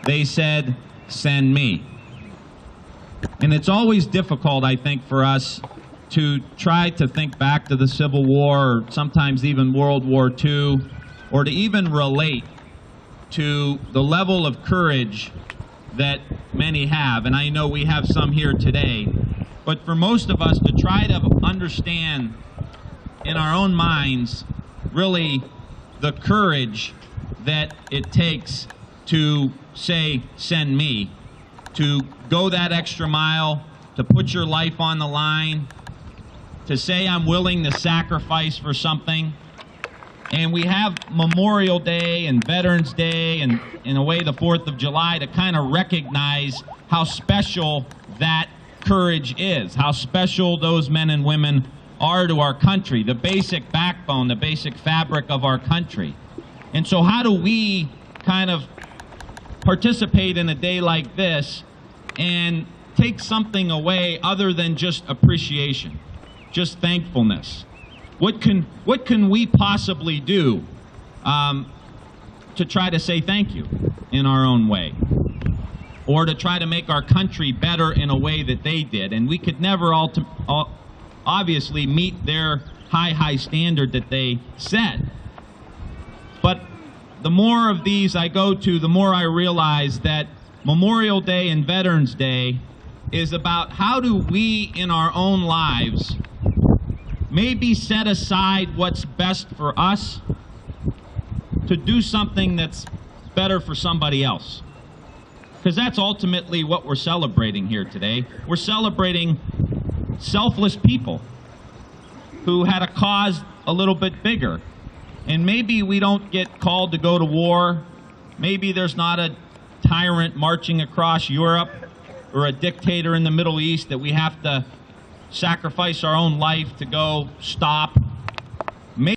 they said, "Send me." And it's always difficult, I think, for us to try to think back to the Civil War, or sometimes even World War II, or to even relate to the level of courage that many have. And I know we have some here today. But for most of us to try to understand in our own minds really the courage that it takes to say, "Send me," to go that extra mile, to put your life on the line, to say, "I'm willing to sacrifice for something." And we have Memorial Day and Veterans Day and, in a way, the 4th of July to kind of recognize how special that courage is, how special those men and women are to our country, the basic backbone, the basic fabric of our country. And so how do we kind of participate in a day like this and take something away other than just appreciation, just thankfulness? What can we possibly do to try to say thank you in our own way, or to try to make our country better in a way that they did? And we could never obviously meet their high standard that they set. But the more of these I go to, the more I realize that Memorial Day and Veterans Day is about how do we in our own lives maybe set aside what's best for us to do something that's better for somebody else. Because that's ultimately what we're celebrating here today. We're celebrating selfless people who had a cause a little bit bigger. And maybe we don't get called to go to war. Maybe there's not a tyrant marching across Europe or a dictator in the Middle East that we have to sacrifice our own life to go stop.